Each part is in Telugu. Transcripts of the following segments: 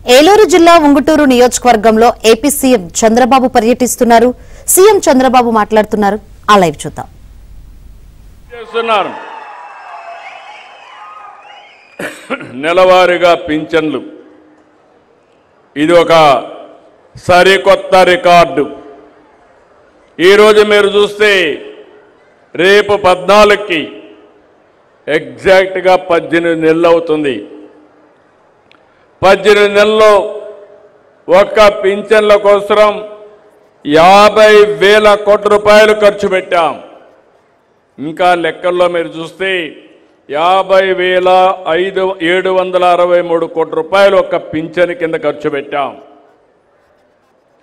ఏలూరు జిల్లా ఉంగుటూరు నియోజకవర్గంలో ఏపీ సీఎం చంద్రబాబు పర్యటిస్తున్నారు. సీఎం చంద్రబాబు మాట్లాడుతున్నారు. ఆ లైవ్ చూద్దాం. నెలవారీగా పింఛన్లు ఇది ఒక సరికొత్త రికార్డు. ఈరోజు మీరు చూస్తే రేపు 14కి ఎగ్జాక్ట్గా 18 నెలలు అవుతుంది. 18 నెలల్లో ఒక్క పింఛన్ల కోసం 50,000 కోట్ల రూపాయలు ఖర్చు పెట్టాం. ఇంకా లెక్కల్లో మీరు చూస్తే 50,763 కోట్ల రూపాయలు ఒక్క పింఛన్ కింద ఖర్చు పెట్టాం.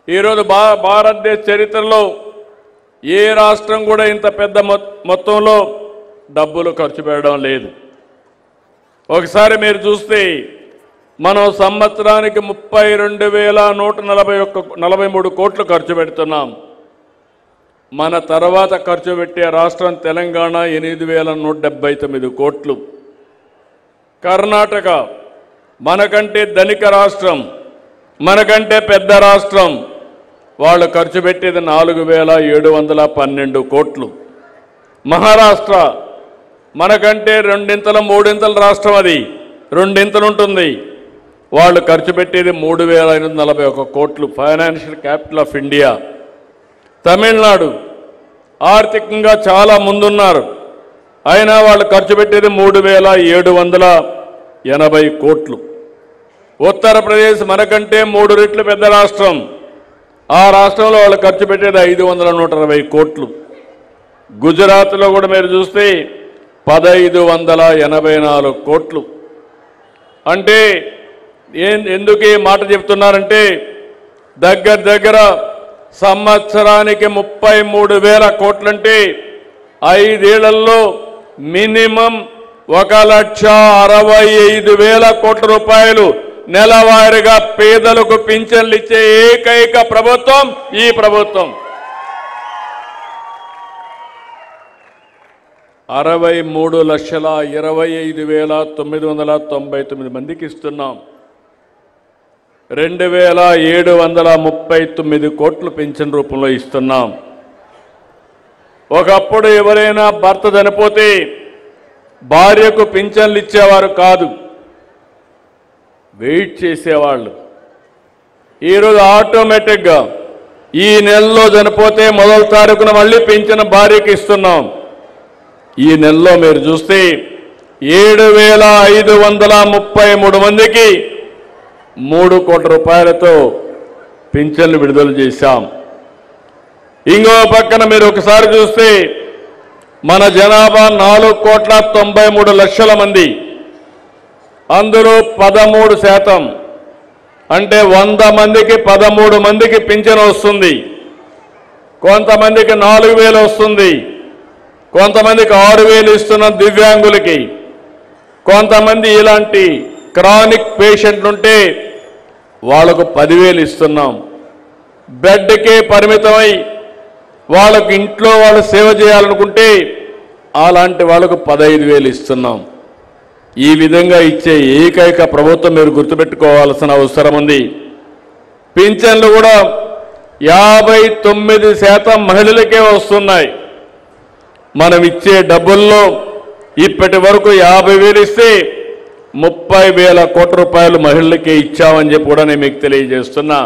ఈరోజు భారతదేశ చరిత్రలో ఏ రాష్ట్రం కూడా ఇంత పెద్ద మొత్తంలో డబ్బులు ఖర్చు పెట్టడం లేదు. ఒకసారి మీరు చూస్తే మనం సంవత్సరానికి 32,143 కోట్లు ఖర్చు పెడుతున్నాం. మన తర్వాత ఖర్చు పెట్టే రాష్ట్రం తెలంగాణ 8,179 కోట్లు. కర్ణాటక మనకంటే ధనిక రాష్ట్రం, మనకంటే పెద్ద రాష్ట్రం, వాళ్ళు ఖర్చు పెట్టేది 4,712 కోట్లు. మహారాష్ట్ర మనకంటే రెండింతల మూడింతల రాష్ట్రం, అది రెండింతలు ఉంటుంది, వాళ్ళు ఖర్చు పెట్టేది 3,541 కోట్లు. Financial capital of India. Tamil Nadu ఆర్థికంగా చాలా ముందున్నారు, అయినా వాళ్ళు ఖర్చు పెట్టేది 3,780 కోట్లు. ఉత్తరప్రదేశ్ మనకంటే 3 రెట్లు పెద్ద రాష్ట్రం, ఆ రాష్ట్రంలో వాళ్ళు ఖర్చు పెట్టేది 520 కోట్లు. గుజరాత్లో కూడా మీరు చూస్తే 1,584 కోట్లు. అంటే ఎందుకు ఈ మాట చెప్తున్నారంటే దగ్గర సంవత్సరానికి 33,000 కోట్లంటే 5 ఏళ్లలో మినిమం 1,65,000 కోట్ల రూపాయలు నెలవారీగా పేదలకు పింఛన్లు ఇచ్చే ఏకైక ప్రభుత్వం ఈ ప్రభుత్వం. 63,25,999 మందికి ఇస్తున్నాం. 2,739 కోట్లు పింఛన్ రూపంలో ఇస్తున్నాం. ఒకప్పుడు ఎవరైనా భర్త చనిపోతే భార్యకు పింఛన్లు ఇచ్చేవారు కాదు, వెయిట్ చేసేవాళ్ళు. ఈరోజు ఆటోమేటిక్గా ఈ నెలలో చనిపోతే మొదటి తారీఖున మళ్ళీ పింఛన్ భార్యకి ఇస్తున్నాం. ఈ నెలలో మీరు చూస్తే 7,533 మందికి 3 కోట్ల రూపాయలతో పింఛన్లు విడుదల చేశాం. ఇంకో పక్కన మీరు ఒకసారి చూస్తే మన జనాభా 4,93,00,000 మంది, అందులో 13% అంటే 100 మందికి 13 మందికి పింఛన్ వస్తుంది. కొంతమందికి 4,000 వస్తుంది, కొంతమందికి 6,000 ఇస్తున్నాం దివ్యాంగులకి. కొంతమంది ఇలాంటి క్రానిక్ పేషెంట్లు ఉంటే వాళ్ళకు 10,000 ఇస్తున్నాం. బెడ్కే పరిమితమై వాళ్ళకు ఇంట్లో వాళ్ళు సేవ చేయాలనుకుంటే అలాంటి వాళ్ళకు 15,000 ఇస్తున్నాం. ఈ విధంగా ఇచ్చే ఏకైక ప్రభుత్వం మీరు గుర్తుపెట్టుకోవాల్సిన అవసరం ఉంది. పింఛన్లు కూడా 59% మహిళలకే వస్తున్నాయి. మనం ఇచ్చే డబ్బుల్లో ఇప్పటి వరకు 50,000 ఇస్తే 30,000 కోట్ల రూపాయలు మహిళలకే ఇచ్చామని చెప్పి కూడా నేను మీకు తెలియజేస్తున్నా.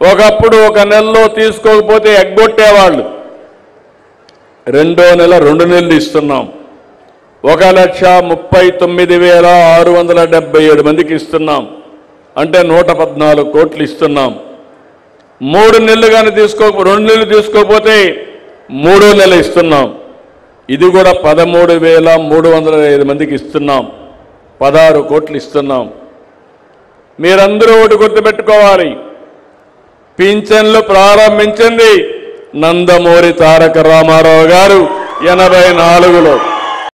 ఒకప్పుడు ఒక నెలలో తీసుకోకపోతే ఎగ్గొట్టేవాళ్ళు, 2వ నెల 2 నెలలు ఇస్తున్నాం. 1,39,677 మందికి ఇస్తున్నాం, అంటే 114 కోట్లు ఇస్తున్నాం. 3 నెలలు కానీ 2 నెలలు తీసుకోకపోతే 3వ నెల ఇస్తున్నాం. ఇది కూడా 13,305 మందికి ఇస్తున్నాం, 16 కోట్లు ఇస్తున్నాం. మీరందరూ ఒకటి గుర్తుపెట్టుకోవాలి, పింఛన్లు ప్రారంభించింది నందమూరి తారక రామారావు గారు 84లో.